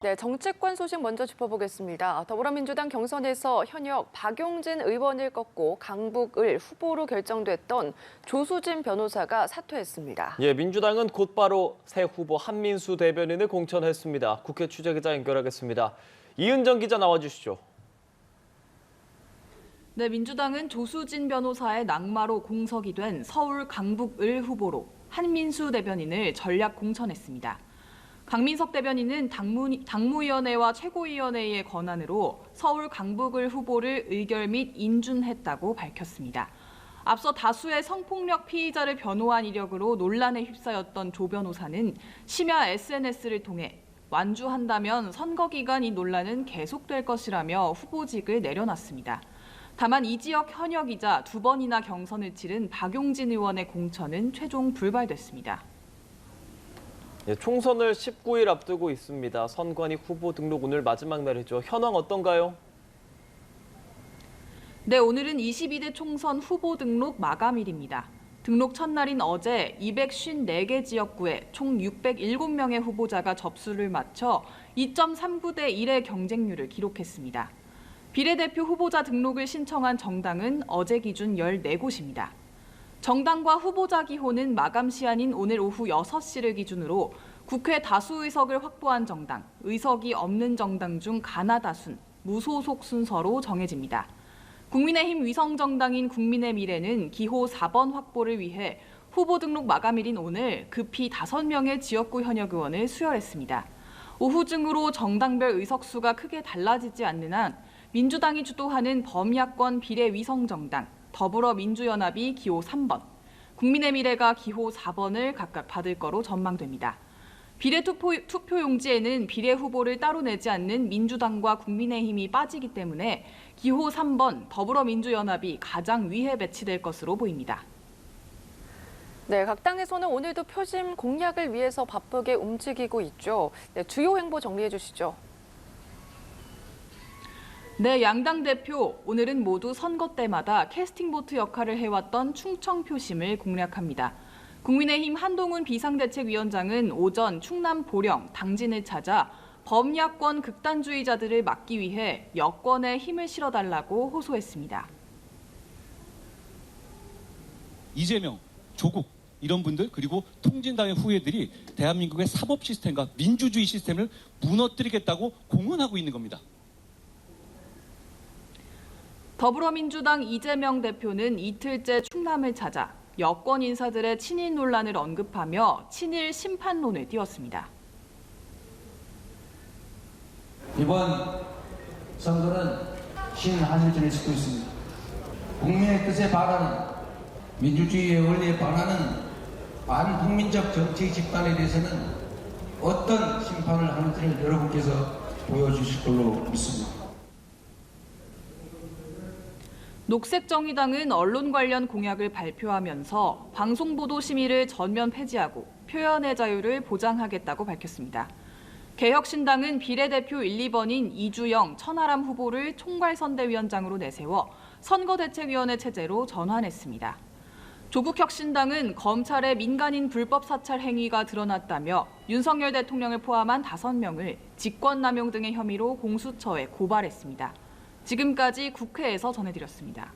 네, 정치권 소식 먼저 짚어보겠습니다. 더불어민주당 경선에서 현역 박용진 의원을 꺾고 강북을 후보로 결정됐던 조수진 변호사가 사퇴했습니다. 예, 민주당은 곧바로 새 후보 한민수 대변인을 공천했습니다. 국회 취재기자 연결하겠습니다. 이은정 기자 나와주시죠. 네, 민주당은 조수진 변호사의 낙마로 공석이 된 서울 강북을 후보로 한민수 대변인을 전략 공천했습니다. 강민석 대변인은 당무위원회와 최고위원회의 권한으로 서울 강북을 후보를 의결 및 인준했다고 밝혔습니다. 앞서 다수의 성폭력 피의자를 변호한 이력으로 논란에 휩싸였던 조 변호사는 심야 SNS를 통해 완주한다면 선거 기간 이 논란은 계속될 것이라며 후보직을 내려놨습니다. 다만 이 지역 현역이자 2번이나 경선을 치른 박용진 의원의 공천은 최종 불발됐습니다. 예, 총선을 19일 앞두고 있습니다. 선관위 후보 등록 오늘 마지막 날이죠. 현황 어떤가요? 네, 오늘은 22대 총선 후보 등록 마감일입니다. 등록 첫날인 어제 254개 지역구에 총 607명의 후보자가 접수를 마쳐 2.39대 1의 경쟁률을 기록했습니다. 비례대표 후보자 등록을 신청한 정당은 어제 기준 14곳입니다. 정당과 후보자 기호는 마감 시한인 오늘 오후 6시를 기준으로 국회 다수 의석을 확보한 정당, 의석이 없는 정당 중 가나다순, 무소속 순서로 정해집니다. 국민의힘 위성정당인 국민의미래는 기호 4번 확보를 위해 후보 등록 마감일인 오늘 급히 5명의 지역구 현역 의원을 수혈했습니다. 오후 중으로 정당별 의석수가 크게 달라지지 않는 한 민주당이 주도하는 범야권 비례위성정당, 더불어민주연합이 기호 3번, 국민의미래가 기호 4번을 각각 받을 거로 전망됩니다. 비례투표용지에는 비례 후보를 따로 내지 않는 민주당과 국민의힘이 빠지기 때문에 기호 3번 더불어민주연합이 가장 위에 배치될 것으로 보입니다. 네, 각 당에서는 오늘도 표심 공약을 위해서 바쁘게 움직이고 있죠. 네, 주요 행보 정리해 주시죠. 네, 양당 대표 오늘은 모두 선거 때마다 캐스팅보트 역할을 해왔던 충청 표심을 공략합니다. 국민의힘 한동훈 비상대책위원장은 오전 충남 보령, 당진을 찾아 범야권 극단주의자들을 막기 위해 여권에 힘을 실어달라고 호소했습니다. 이재명, 조국 이런 분들 그리고 통진당의 후예들이 대한민국의 사법 시스템과 민주주의 시스템을 무너뜨리겠다고 공언하고 있는 겁니다. 더불어민주당 이재명 대표는 이틀째 충남을 찾아 여권 인사들의 친일 논란을 언급하며 친일 심판론을 띄웠습니다. 이번 선거는 신한일전을 짓고 있습니다. 국민의 뜻에 반하는 민주주의의 원리에 반하는 반국민적 정치 집단에 대해서는 어떤 심판을 하는지를 여러분께서 보여주실 걸로 믿습니다. 녹색정의당은 언론 관련 공약을 발표하면서 방송보도 심의를 전면 폐지하고 표현의 자유를 보장하겠다고 밝혔습니다. 개혁신당은 비례대표 1, 2번인 이주영, 천하람 후보를 총괄선대위원장으로 내세워 선거대책위원회 체제로 전환했습니다. 조국혁신당은 검찰의 민간인 불법 사찰 행위가 드러났다며 윤석열 대통령을 포함한 5명을 직권남용 등의 혐의로 공수처에 고발했습니다. 지금까지 국회에서 전해드렸습니다.